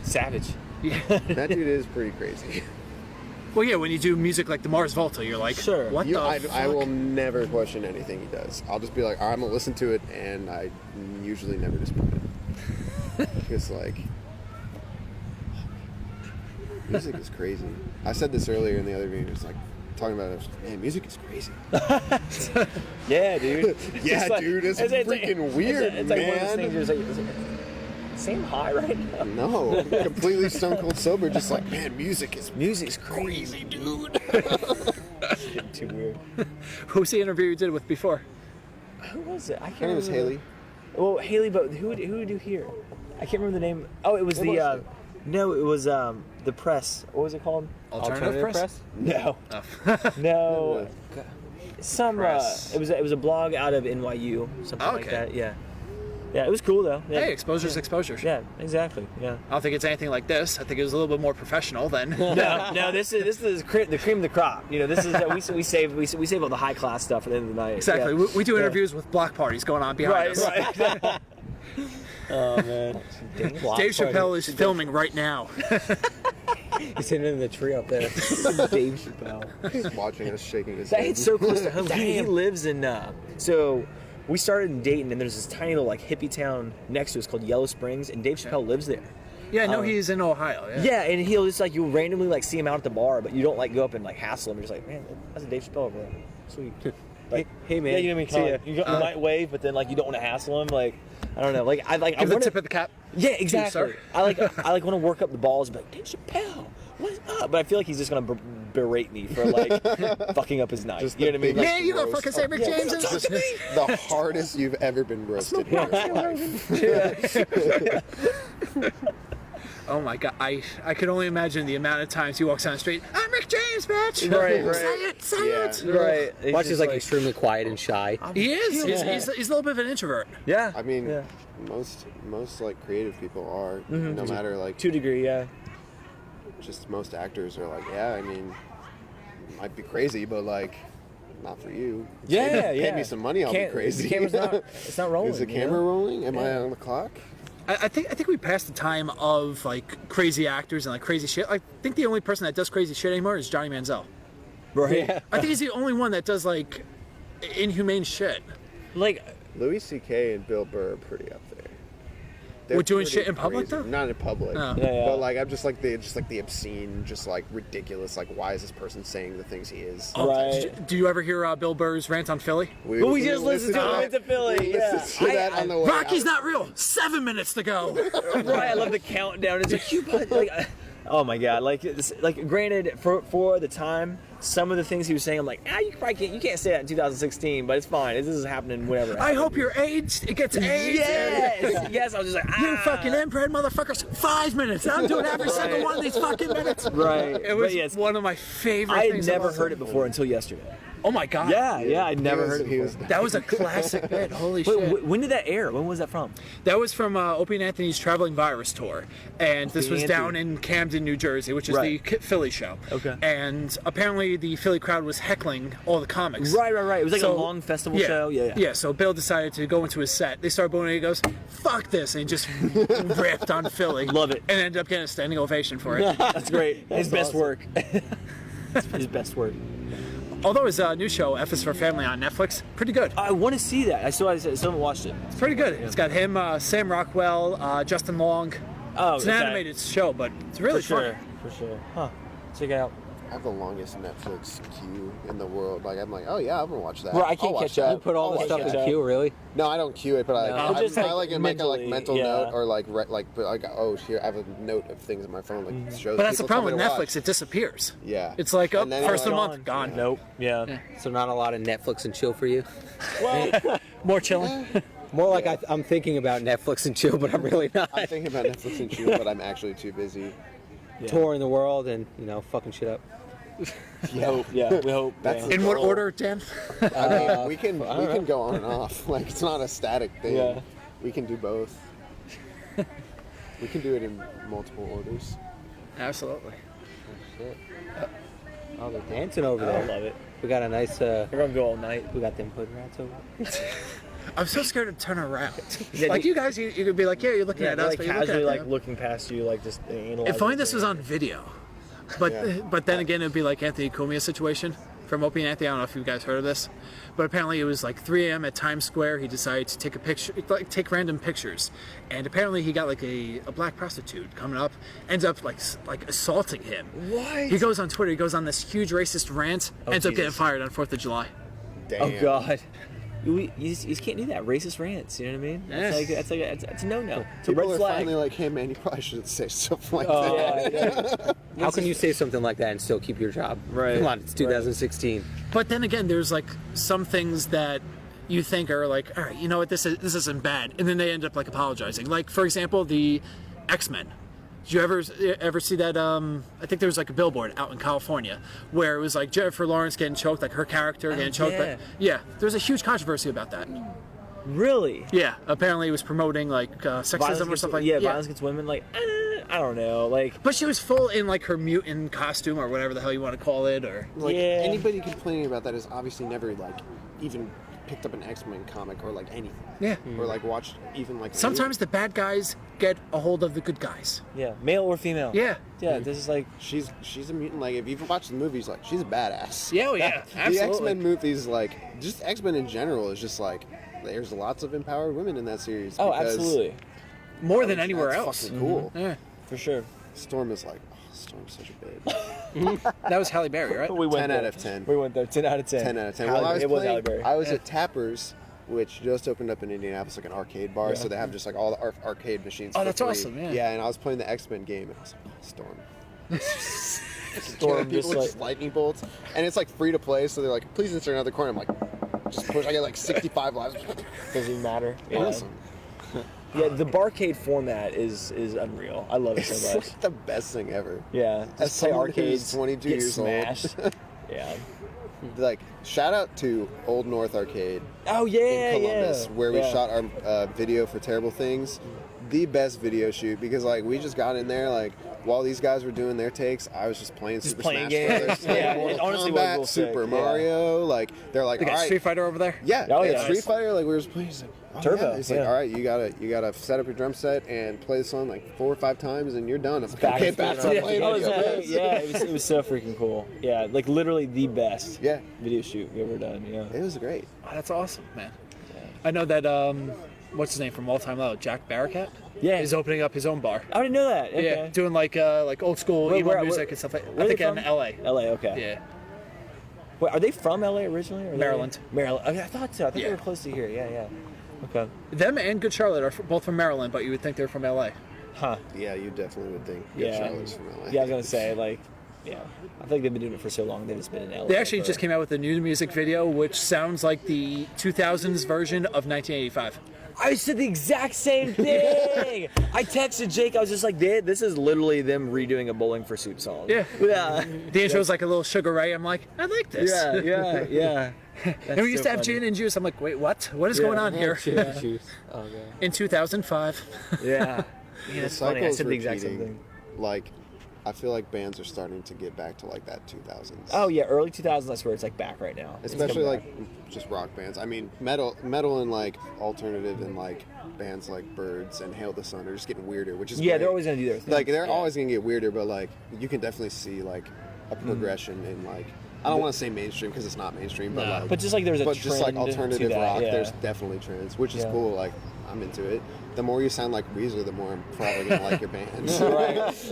Savage. Yeah. That dude is pretty crazy. Well, yeah, when you do music like the Mars Volta, you're like, Sure. what You, the I fuck? will never question anything he does. I'll just be like, I'm gonna listen to it, and I usually never disappoint. It's like music is crazy. I said this earlier in the other video. It's like talking about it. Man, music is crazy. Yeah, dude. Yeah, like- dude, it's like- freaking weird, it's like one of those man. things. You're just like, same high right now. No, completely stone cold sober. Just like, man, Music's crazy, dude. It's getting too weird. Who's the interview you did with before? Who was it? I can't Her name was remember. Haley. Well, Haley, but who did you hear? I can't remember the name. Oh, it was What the. was it? No, it was the press. What was it called? Alternative press? No, Oh. no. Some. Press. It was a blog out of NYU, something like Okay. that. Yeah. Yeah, it was cool though. Yeah. Hey, exposure's exposure. Yeah, exactly. Yeah. I don't think it's anything like this. I think it was a little bit more professional than. No, this is the cream of the crop. You know, this is we save all the high class stuff at the end of the night. Exactly. Yeah. We do Yeah. interviews with block parties going on behind Right, us. right. Oh man, Dave Chappelle is filming right now. He's sitting in the tree up there. Dave Chappelle. He's watching us shaking his That head. hits so close to home. He lives in. So we started in Dayton, and there's this tiny little like hippie town next to us called Yellow Springs, and Dave Chappelle lives there. Yeah, no, he's in Ohio. Yeah. Yeah, and he'll just like you'll randomly like see him out at the bar, but you don't like go up and like hassle him. You're just like, man, that's a Dave Chappelle over there. Sweet. Like, Hey, man. yeah, you know what I mean? See ya. You might wave, but then like you don't want to hassle him. Like, I don't know. Like I Give the wanna- tip of the cap. Yeah, exactly. sir. I like want to work up the balls and be like, Dave Chappelle, what's up? But I feel like he's just gonna berate me for like fucking up his night. Just You know what I mean? the Like, Man, you don't roast. fucking say Rick James is. Just the hardest you've ever been roasted in your life. Oh my god, I could only imagine the amount of times he walks down the street. I'm Rick James, bitch. Right. Say it. right. It's Watch is just like extremely quiet and shy. He is. He's a little bit of an introvert. yeah. I mean, yeah. most like creative people are. No matter like To a degree, yeah. just most actors are like, yeah. I mean, might be crazy, but like, not for you. Yeah, Pay me some money, I'll be crazy. The camera's not. It's not rolling. Is the you know? camera rolling? Am I on the clock? I think we passed the time of like crazy actors and like crazy shit. I think the only person that does crazy shit anymore is Johnny Manziel. Right. I think he's the only one that does like inhumane shit. Like, Louis C.K. and Bill Burr are pretty up there. They're We're doing pretty shit in public, crazy. though? Not in public, Oh. Yeah. but like I'm just like the obscene, just like ridiculous. Like, why is this person saying the things he is? right. Do you ever hear Bill Burr's rant on Philly? But we just listened to him into Philly. We Yeah. listened to that on the way Rocky's out. not real. 7 minutes to go. Right. I love the countdown. It's like you put like. Oh my god! Like granted, for the time, some of the things he was saying, I'm like, you can't say that in 2016, but it's fine. This is happening whenever. I hope you're aged. It gets aged. Yes. I was just like, You fucking inbred motherfuckers. 5 minutes. I'm doing every single one of these fucking minutes. Right. It was But yes, one of my favorite I had things. never about heard it before until yesterday. Oh my god. Yeah, I'd never heard it He before. was That was a classic bit. Holy Wait, shit. when did that air? When was that from? That was from Opie and Anthony's Traveling Virus Tour. And this was down in Camden, New Jersey, which is Right. the Philly show. Okay. And apparently the Philly crowd was heckling all the comics. Right. It was like So- a long festival show. Yeah. Yeah, so Bill decided to go into his set. They started booing it. He goes, fuck this. And he just ripped on Philly. Love it. And ended up getting a standing ovation for it. That's great. His best work. His best work. although his new show, F is for Family on Netflix, pretty good. I want to see that. I still haven't watched it. It's pretty good. It's got him, Sam Rockwell, Justin Long. Oh, It's an animated show, but it's really for fun. sure. For sure. Huh. Check it out. I have the longest Netflix queue in the world. Like I'm like, oh yeah, I'm gonna watch that. Bro, I can't I'll watch catch up. that. You put all I'll the watch stuff that. in queue, really? No, I don't queue it, but No. I Just, like make a mentally, mental yeah. note or oh here I have a note of things on my phone like shows. But that's the people tell problem with me to Netflix; watch. it disappears. Yeah. It's like, And then first of the it's month, gone. Nope. Yeah. So not a lot of Netflix and chill for you? Well, More chilling. More like I'm thinking about Netflix and chill, but I'm really not. I'm thinking about Netflix and chill, but I'm actually too busy. Touring the world and, fucking shit up. we hope. Yeah, we hope. That's yeah. In what order, Dan? I mean, we can go on and off. Like it's not a static thing. Yeah. We can do both. We can do it in multiple orders. Absolutely. Shit. Oh, they're dancing over I there. love it. We got a nice, We're gonna go all night. we got them pudding rats over there. I'm so scared to turn around. Yeah, Like you guys, you could be like, yeah, you're looking Yeah, at they're us, like but you're looking casually at like them. looking past you, like just analyzing. If only this was on video. But Yeah. but then again, it'd be like Anthony Cumia's situation from Opie and Anthony. I don't know if you guys heard of this, but apparently it was like 3 a.m. at Times Square. He decided to take a picture, like take random pictures, and apparently he got like a black prostitute coming up, ends up like assaulting him. What? He goes on Twitter. He goes on this huge racist rant. Ends up getting Jesus. fired on 4th of July. Damn. Oh God. You just can't do that. Racist rants. You know what I mean? That's a no-no. It's a People red are flag. finally like, hey man, you probably shouldn't say stuff like Oh, that. yeah. How can you say something like that and still keep your job? Right. Come on, it's 2016. But then again, there's like some things that you think are like, all right, you know what, this isn't bad, and then they end up like apologizing. Like for example, the X-Men. Did you ever see that? I think there was like a billboard out in California where it was like Jennifer Lawrence getting choked, like her character getting choked. yeah. But yeah, there was a huge controversy about that. Really? Yeah, apparently it was promoting like sexism or something like yeah, that. violence against women. Like, I don't know. Like, But she was full in like her mutant costume or whatever the hell you want to call it, or Like Yeah. anybody complaining about that is obviously never like even picked up an X-Men comic or like anything. yeah. Or like watched even like Sometimes the bad guys get a hold of the good guys. yeah, male or female. Yeah. Yeah. This is like. she's a mutant. Like if you've watched the movies, like she's a badass. Yeah, oh, yeah, The absolutely. X-Men movies, like just X-Men in general, is just like there's lots of empowered women in that series. Oh, because absolutely. More than anywhere that's else. fucking cool. Yeah. For sure. Storm is like, oh, Storm's such a bitch. That was Halle Berry, right? We went 10 there. out of 10. We went there. 10 out of 10. 10 out of 10. Halle Well, Berry. It was Halle Berry. I was at Tappers, which just opened up in Indianapolis, like an arcade bar. Yeah. So they have just like all the arcade machines. Oh, for that's free. awesome, yeah. Yeah, and I was playing the X-Men game, and I was like, oh, Storm. Storm People just with like. just lightning bolts, and it's like free to play. So they're like, please insert another corner. I'm like, just push. I get like 65 lives. Doesn't matter. Yeah. Awesome. Yeah, the barcade format is unreal. I love it so It's much. like the best thing ever. Yeah, As just play someone who's arcades. 22 get years old. smashed. Yeah. Like, shout out to Old North Arcade Oh yeah, in Columbus, yeah. where we Yeah. shot our video for Terrible Things. The best video shoot, because like we just got in there, like while these guys were doing their takes, I was just playing Super playing Smash games. Brothers, Yeah, Mortal it honestly was Kombat, real sick, Super yeah. Mario. Like they're like, They all got right, Street Fighter over there. yeah, Oh, and yeah. Street Fighter. Like we were just playing, he's like, oh, Turbo, yeah. He's like, yeah. all right, you gotta set up your drum set and play the song like 4 or 5 times, and you're done. It's like, Back okay, and back forth. to playing Oh, video games. yeah, it was so freaking cool. Yeah, like literally the best Yeah, video shoot we've ever done. Yeah. it was great. Oh, that's awesome, man. I know that what's his name from All Time Low, Jack Barricade, Yeah. is opening up his own bar. I didn't know that. Okay. Yeah, doing like old school Where- emo where- music where- and stuff like where I are they think in from? L.A. LA. Okay. Yeah. Wait, are they from LA originally? Or are they- Maryland. Maryland. Okay, I thought so. I thought Yeah. they were close to here. Yeah, yeah. Okay. Them and Good Charlotte are both from Maryland, but you would think they're from L.A. Huh. Yeah, you definitely would think. Good Yeah. Charlotte's from LA. Yeah, I was gonna say like, yeah. I feel like they've been doing it for so long. They've just been in LA. They actually for- just came out with a new music video, which sounds like the 2000s version of 1985. I said the exact same thing. I texted Jake. I was just like, "This is literally them redoing a Bowling for Soup song." Yeah. Yeah. The intro's like a little Sugar Ray. I'm like, I like this. Yeah. And we used to have gin and juice. I'm like, wait, what? What is going on here? Oh, God. In 2005. Yeah. The That's funny. I cycle's said the exact same repeating. thing. Like, I feel like bands are starting to get back to like that 2000s. Oh yeah, early 2000s. That's where it's like back right now. It's Especially coming like back. just rock bands. I mean, metal and like alternative and like bands like Birds and Hail the Sun are just getting weirder, which is Yeah, great. they're always gonna do their thing. Like they're Yeah. always gonna get weirder, but like you can definitely see like a progression in like I don't want to say mainstream because it's not mainstream, but like, but just like there's a but trend just like alternative to that, rock, yeah. there's definitely trends, which is Yeah. cool. Like, I'm into it. The more you sound like Weezer, the more I'm probably gonna like your band.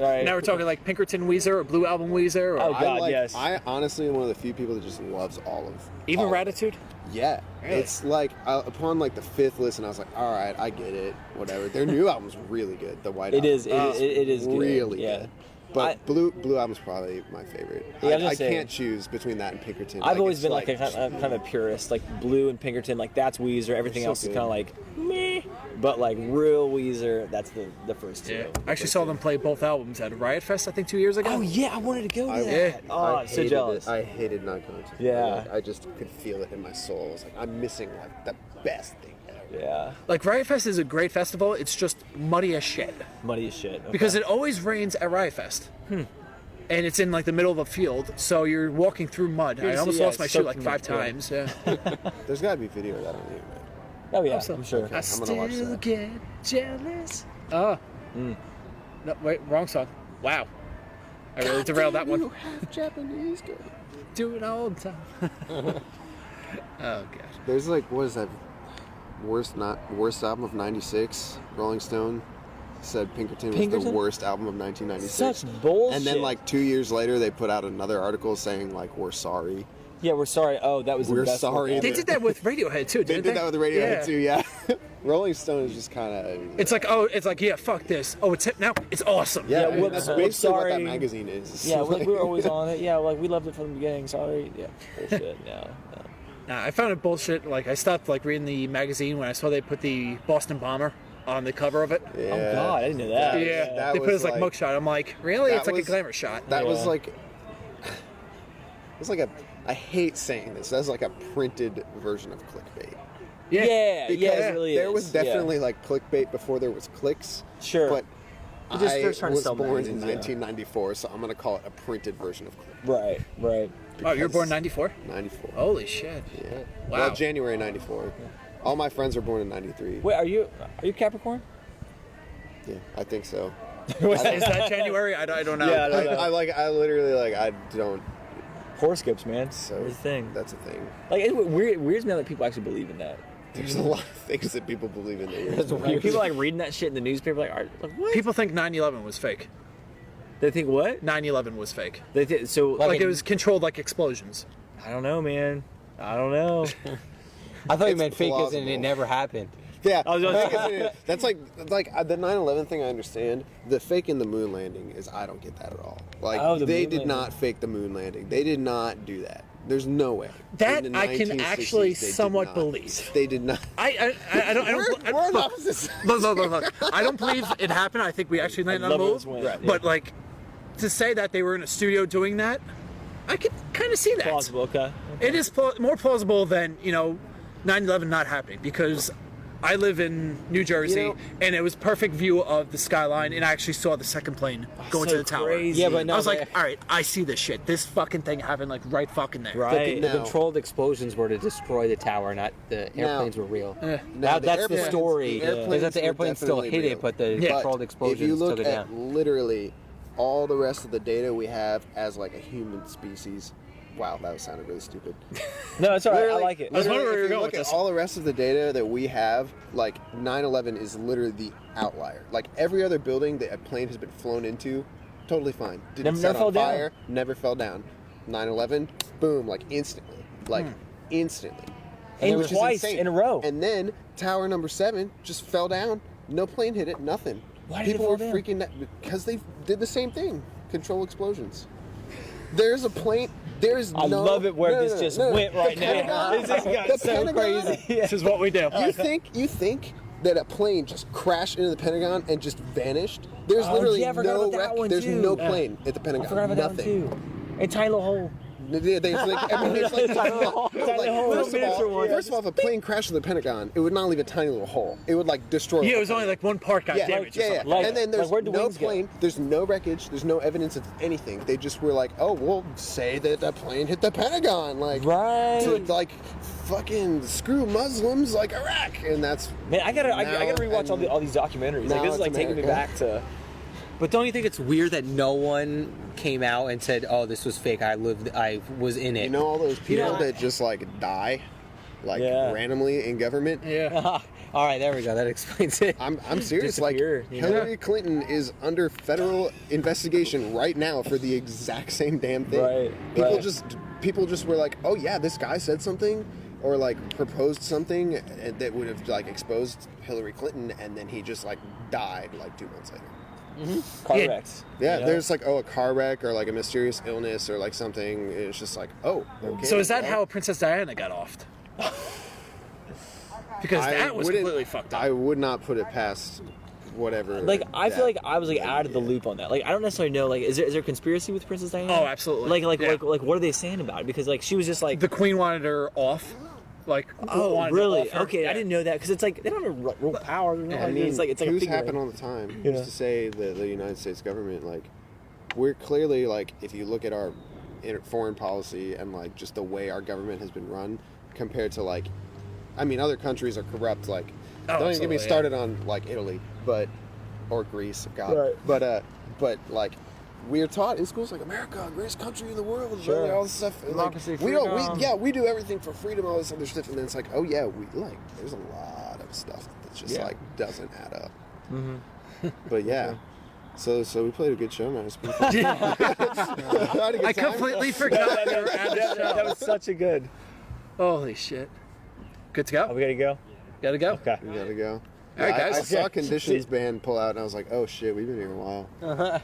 right. Now we're talking like Pinkerton Weezer or Blue Album Weezer or Oh, God, I yes. I honestly am one of the few people that just loves all of. even all of it. Ratitude. Yeah, Really? it's like upon like the 5th listen, I was like, all right, I get it, whatever. Their new album's really good. The White It Album. is. It is good. really Yeah. good. But I- Blue Album's probably my favorite. Yeah, I was I gonna say- can't choose between that and Pinkerton. I've always it's been like a kind of a purist, like Blue and Pinkerton, like that's Weezer. Everything so else is good. kind of like meh, but like real Weezer, that's the first two. I actually saw them play both albums at Riot Fest, I think 2 years ago. Oh yeah, I wanted to go to I- that. Oh, I I'm so hated jealous. it. I hated not going to. Yeah. Like, I just could feel it in my soul. I was like, I'm missing like the best thing ever. Yeah, Like Riot Fest is a great festival. It's just muddy as shit muddy as shit. Okay. because it always rains at Riot Fest. And it's in like the middle of a field, so you're walking through mud. I almost yeah, lost my shoe like soaking 5 wet, yeah. times. Yeah. There's got to be video of that on the internet. oh yeah, Also- I'm sure. Okay. I I'm gonna watch still that. get jealous. Oh. No, wait, wrong song. Wow. I really derailed that one. Half Japanese girl. Do it all the time. Oh god. There's like, what is that? Worst album of '96. Rolling Stone said Pinkerton was the Pinkerton? worst album of 1996. Such bullshit. And then like 2 years later, they put out another article saying like, we're sorry. yeah, we're sorry. Oh, that was the We're best one sorry. ever. They did that with Radiohead too, They didn't did that with the Radiohead Yeah. too, yeah. Rolling Stone is just kind of. It's like, yeah, fuck this. Oh, it's hip now. It's awesome. Yeah, Yeah, that's we're basically what that sorry. magazine is. Yeah, we were always on it. Yeah, like we loved it from the beginning. Sorry. Yeah, bullshit. No. Nah, I found it bullshit. Like I stopped like reading the magazine when I saw they put the Boston Bomber on the cover of it. Yeah. Oh God, I didn't know that. Yeah, that they put it was as like mugshot. I'm like, really? that It's like was- a glamour shot. That was Yeah. like. It was like a. I hate saying this. That's like a printed version of clickbait. Yeah, Because it really there is. was definitely like clickbait before there was clicks. Sure. But they're I trying to was sell born in magazines, yeah. 1994, so I'm gonna call it a printed version of clickbait. Yeah. Right. Oh, you were born Because- '94. 94. Holy shit. Yeah. Wow. Well, January 94. All my friends were born in 93. Wait, are you Capricorn? Yeah, I think so. Is that January? I don't know. Yeah, I don't know. I literally like I don't. Horoscopes, man. So That's the thing. That's a thing. Like it weirds me that people actually believe in that. There's a lot of things that people believe in. That Like, people like reading that shit in the newspaper. Like what? People think 9/11 was fake. They think what? 9/11 was fake. They so Like it was controlled like explosions. I don't know, man. I don't know. I thought you It's meant fake as in plausible. it never happened. Yeah, I was gonna say- that's like the 9/11 thing. I understand. The fake in the moon landing is I don't get that at all. Like Oh, the they moon did landing. not fake the moon landing. They did not do that. There's no way. That In the I can 1960s, actually they did somewhat not. believe. They did not. I don't. We're on opposite sides. Look. I don't believe it happened. I think we actually landed on the love moon. this win. Right, But like, to say that they were in a studio doing that, I could kind of see that. Plausible, okay. It is more plausible than 9/11 not happening because I live in New Jersey You know- and it was perfect view of the skyline and I actually saw the second plane going so to the tower. crazy. Yeah, but no, I was like, they- all right, I see this shit. This fucking thing happened like right fucking there. Right. The Now- controlled explosions were to destroy the tower, not the airplanes were real. Now, That's the airplanes- story. airplanes Is that the were airplane still definitely hit real. it, but the Yeah. controlled explosions If you look took it at down. literally all the rest of the data we have as like a human species. Wow, that sounded really stupid. No, it's all right. I Literally- like it. I was wondering literally, where you were if you going look with at this. all the rest of the data that we have, like 9/11 is literally the outlier. Like every other building that a plane has been flown into, totally fine. Didn't Never set fell on down. fire, never fell down. 9/11, boom, like instantly, like instantly. And Which is twice insane. in a row. And then tower number 7 just fell down. No plane hit it. Nothing. Why did it People fall were down? freaking out because they did the same thing. Control explosions. There's a plane. There's I no. love it where no, this no, just no, no. went right The now. Pentagon- This just got the so Pentagon- crazy. This is what we do. You think that a plane just crashed into the Pentagon and just vanished? There's Oh, literally yeah, I forgot no about that one, There's too. no Yeah. plane at the I Pentagon. forgot about that one Nothing. too. A tiny little hole. There's like, I mean, there's like, Tiny little hole. like, Tiny hole. first, of Miniature all, one. first of all, if a plane crashed into the Pentagon, it would not leave a tiny little hole. It would like destroy. Yeah, the it was only Pentagon. like one part got damaged or yeah, something. Like- and then there's like, where'd the no wings go? plane. There's no wreckage. There's no evidence of anything. They just were like, oh, we'll say that the plane hit the Pentagon, like Right. to like fucking screw Muslims like Iraq, and that's Man, I gotta Now- rewatch all these documentaries. Like now this is it's like taking me America. back to But don't you think it's weird that no one came out and said, "Oh, this was fake. I was in it." You know all those people that just like die, like randomly in government. Yeah. All right, there we go. That explains it. I'm serious. Like Disappear, you know? Hillary Clinton is under federal investigation right now for the exact same damn thing. Right. People just were like, oh yeah, this guy said something or like proposed something that would have like exposed Hillary Clinton, and then he just like died like 2 months later. Car Yeah. wrecks. Yeah, you know? there's like a car wreck or like a mysterious illness or like something. And it's just like, oh, okay. So is that well, how Princess Diana got offed? Because that was wouldn't- completely fucked up. I would not put it past whatever. Like I feel that- like I was like out of the loop on that. Like I don't necessarily know. Like is there a conspiracy with Princess Diana? Oh, absolutely. Like Yeah. like what are they saying about it? Because like she was just like The Queen wanted her off. Like, oh wanted to really? off her. Okay, Yeah. I didn't know that because it's like they don't have real power. You know? I mean, it's like a coups figure. happen all the time. You Who's know? to say the United States government, like, we're clearly, like, if you look at our foreign policy and, like, just the way our government has been run compared to, like, I mean, other countries are corrupt, like, don't even get me absolutely, started on, like, Italy, or Greece, God. Right. But, like, we are taught in schools like America, greatest country in the world, Sure. all this stuff. Democracy, Like, we don't, freedom. we do everything for freedom, all this other stuff, and then it's like, oh yeah, there's a lot of stuff that just Yeah. like doesn't add up. But yeah, so we played a good show, man. It was pretty fun. I had a good I time. completely forgot they were at the show. That was such a good. Holy shit. Good to Oh, go? we gotta go. Gotta go. Okay. We gotta go. All right, guys. I saw Conditions band pull out, and I was like, oh shit, we've been here a while.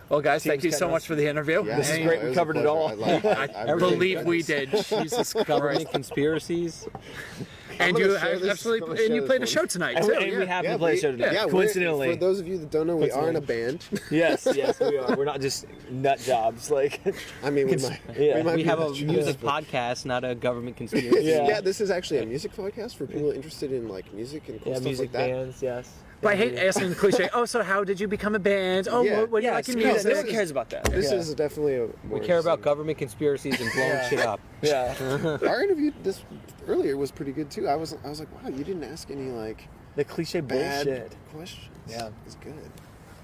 Well, guys, thank you Team's so kinda- much for the interview. Yeah, This is And great. We was a covered it pleasure. all. I like it. I really believe enjoyed we it. did. Jesus Christ. Government conspiracies. And gonna you share this- absolutely, I'm gonna and you share played a this show one. tonight And too. we have to Yeah, play a we- show today. Yeah, Coincidentally. for those of you that don't know, we are in a band. Yes, we are. We're not just nut jobs. Like I mean, yeah, we might We be have a nut jobs, music but- podcast, not a government conspiracy. Yeah. This is actually a music podcast for people interested in like music and cool yeah, stuff music like that. bands. Yes. But I hate asking the cliche, oh, so how did you become a band? Oh, Yeah. what do you like in no music? one cares about that. This yeah. is definitely a. We care about government conspiracies and blowing shit up. Yeah. Our interview this earlier was pretty good too. I was like, wow, you didn't ask any like The cliche bad bullshit. questions. Yeah. It's good.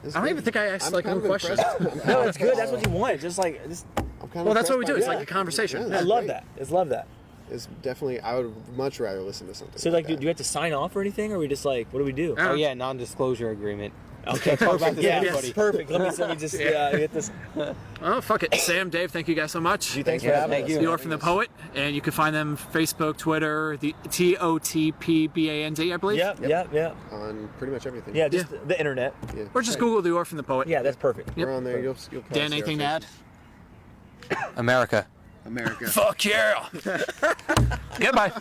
It's I don't good. even think I asked, I'm like, kind one of question. impressed. No, it's good. That's what you want. Just I'm kind of Well, that's what we impressed do. by It's that. like a conversation. Yeah, I that's love great. that. Just love that. It's definitely. I would much rather listen to something. So like, do that. you have to sign off or anything, or we just like, what do we do? Yeah. Oh yeah, non-disclosure agreement. Okay, talk about this. Yeah, Everybody. yes. Perfect. Let me just get this. Oh, fuck it. Sam, Dave, thank you guys so much. Thanks for having us. The Orphan the Poet, and you can find them Facebook, Twitter, the TOTPBAND, I believe. Yep. on pretty much everything? Yeah, just the internet. Yeah. Or just Google the Orphan the Poet. Yeah, that's perfect. Yep. We're on there. You'll probably Dan, see our anything to add? faces. America. America. Fuck yeah! Goodbye.